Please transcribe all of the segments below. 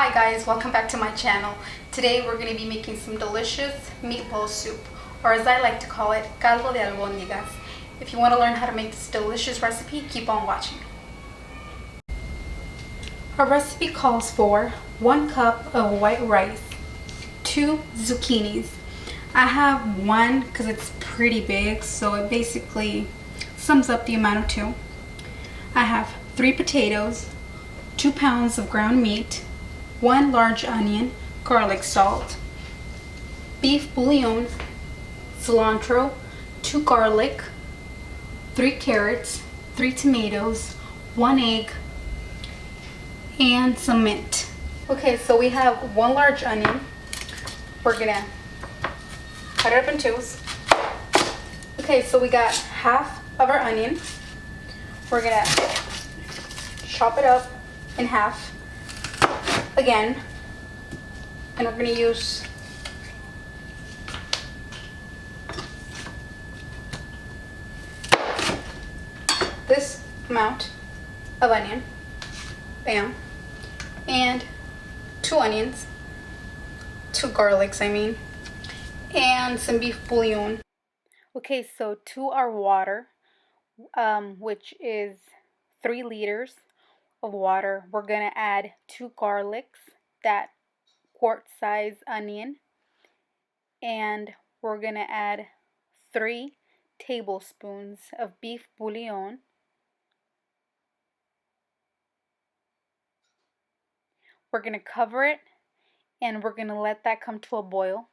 Hi guys, welcome back to my channel. Today we're going to be making some delicious meatball soup, or as I like to call it, Caldo de Albondigas. If you want to learn how to make this delicious recipe, keep on watching. Our recipe calls for 1 cup of white rice, 2 zucchinis. I have one because it's pretty big, so it basically sums up the amount of 2. I have 3 potatoes, 2 pounds of ground meat, 1 large onion, garlic salt, beef bouillon, cilantro, 2 garlic, 3 carrots, 3 tomatoes, 1 egg, and some mint. Okay, so we have 1 large onion. We're gonna cut it up in 2s. Okay, so we got half of our onion. We're gonna chop it up in half again, and we're going to use this amount of onion, bam, and 2 onions, 2 garlics and some beef bouillon. Okay, so to our water, which is 3 liters of water, we're gonna add 2 garlics, that quart size onion, and we're gonna add 3 tablespoons of beef bouillon. We're gonna cover it and we're gonna let that come to a boil.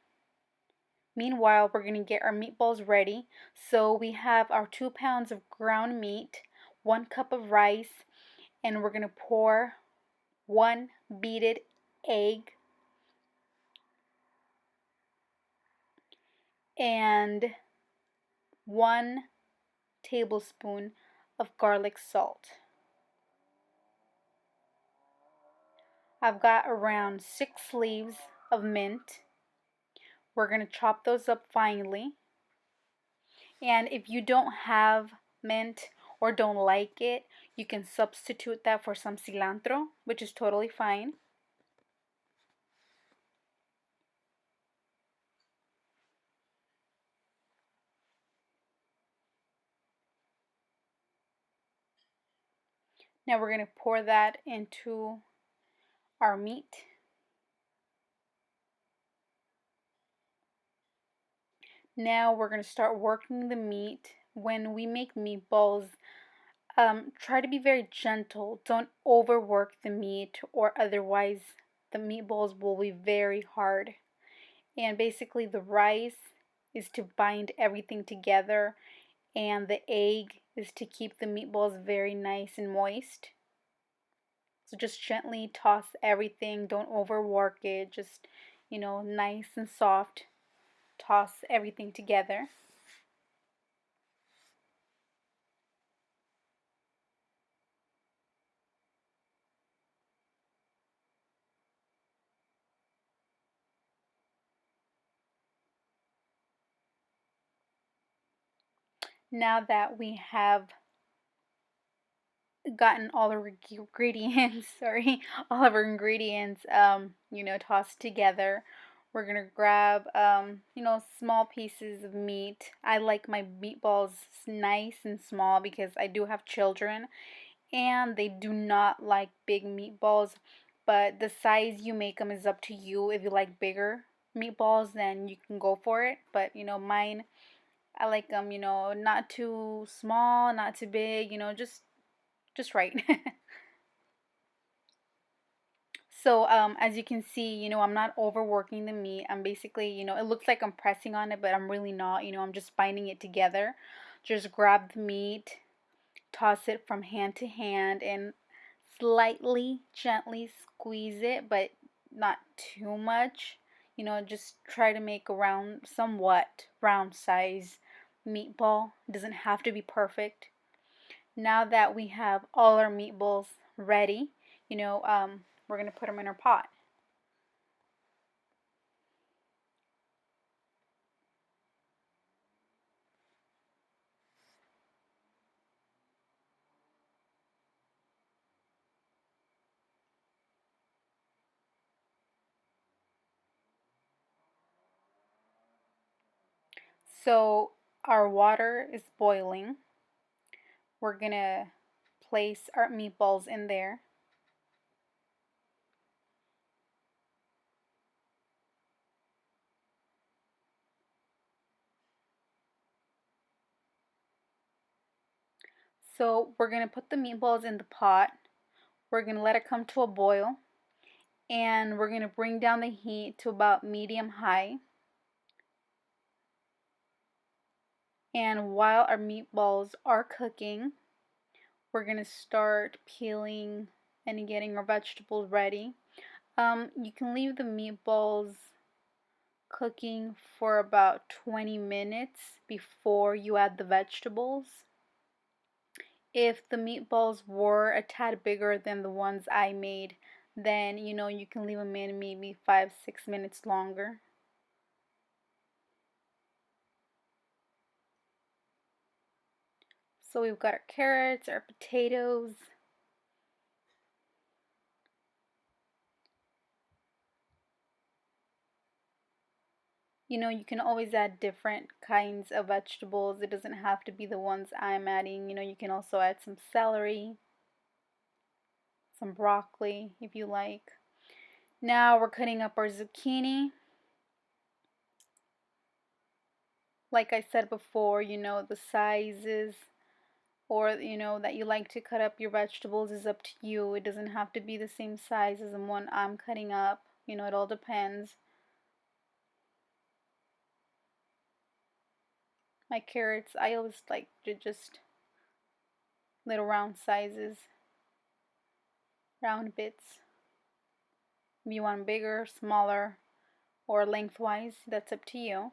Meanwhile, we're gonna get our meatballs ready. So we have our 2 pounds of ground meat, 1 cup of rice, and we're gonna pour 1 beaten egg and 1 tablespoon of garlic salt. I've got around 6 leaves of mint. We're going to chop those up finely. And if you don't have mint or don't like it, you can substitute that for some cilantro, which is totally fine. Now we're going to pour that into our meat. Now we're going to start working the meat. When we make meatballs, try to be very gentle. Don't overwork the meat, or otherwise the meatballs will be very hard. And basically the rice is to bind everything together, and the egg is to keep the meatballs very nice and moist. So just gently toss everything. Don't overwork it. Just, nice and soft. Toss everything together. Now that we have gotten all our ingredients, all of our ingredients, tossed together, we're gonna grab, small pieces of meat. I like my meatballs nice and small because I do have children and they do not like big meatballs, but the size you make them is up to you. If you like bigger meatballs, then you can go for it, but mine, I like them, not too small, not too big, just right. So as you can see, I'm not overworking the meat. I'm basically, it looks like I'm pressing on it, but I'm really not. I'm just binding it together. Just grab the meat, toss it from hand to hand, and slightly, gently squeeze it, but not too much. Just try to make a somewhat round size meatball. It doesn't have to be perfect. Now that we have all our meatballs ready, we're going to put them in our pot. So our water is boiling. We're gonna place our meatballs in there. So we're gonna put the meatballs in the pot. We're gonna let it come to a boil, and we're gonna bring down the heat to about medium high. And while our meatballs are cooking, we're gonna start peeling and getting our vegetables ready. You can leave the meatballs cooking for about 20 minutes before you add the vegetables. If the meatballs were a tad bigger than the ones I made, then you can leave them in maybe 5-6 minutes longer. So we've got our carrots, our potatoes. You can always add different kinds of vegetables. It doesn't have to be the ones I'm adding. You can also add some celery, some broccoli if you like. Now we're cutting up our zucchini. Like I said before, the sizes or that you like to cut up your vegetables is up to you. It doesn't have to be the same size as the one I'm cutting up. It all depends. My carrots, I always like to just little round sizes, round bits. If you want bigger, smaller, or lengthwise, that's up to you.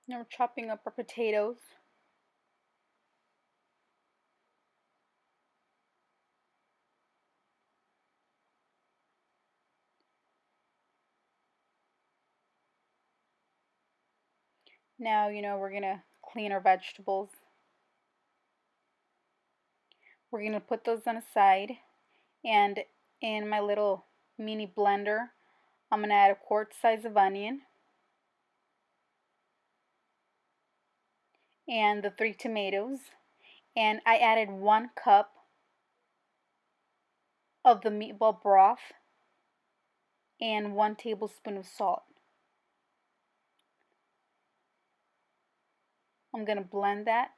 Now we're chopping up our potatoes. Now, we're going to clean our vegetables. We're going to put those on a side. And in my little mini blender, I'm going to add a quart size of onion and the 3 tomatoes. And I added 1 cup of the meatball broth and 1 tablespoon of salt. I'm going to blend that.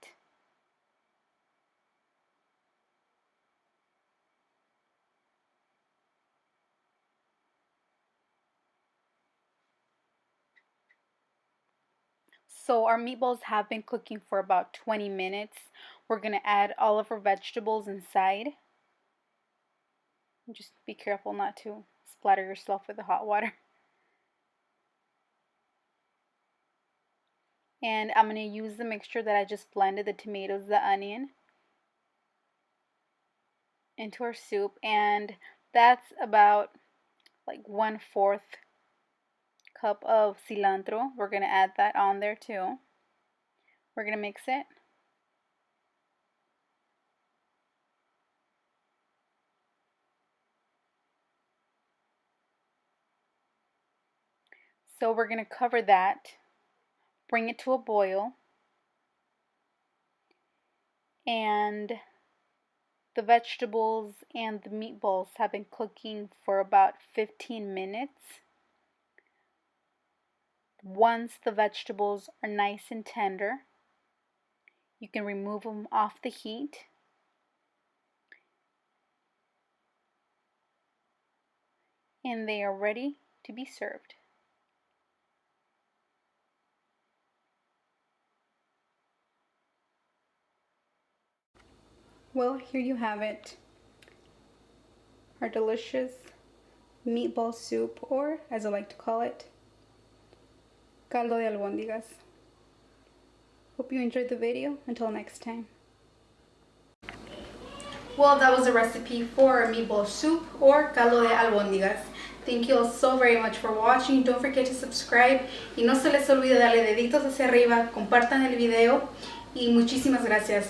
So our meatballs have been cooking for about 20 minutes. We're going to add all of our vegetables inside. Just be careful not to splatter yourself with the hot water. And I'm going to use the mixture that I just blended, the tomatoes, the onion, into our soup. And that's about like 1/4 cup of cilantro. We're going to add that on there too. We're going to mix it. So we're going to cover that, bring it to a boil, and the vegetables and the meatballs have been cooking for about 15 minutes. Once the vegetables are nice and tender, you can remove them off the heat. And they are ready to be served. Well, here you have it. Our delicious meatball soup, or as I like to call it, caldo de albondigas. Hope you enjoyed the video. Until next time. Well, that was a recipe for meatball soup or caldo de albondigas. Thank you all so very much for watching. Don't forget to subscribe. Y no se les olvide darle deditos hacia arriba. Compartan el video. Y muchísimas gracias.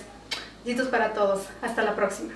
Besitos para todos. Hasta la próxima.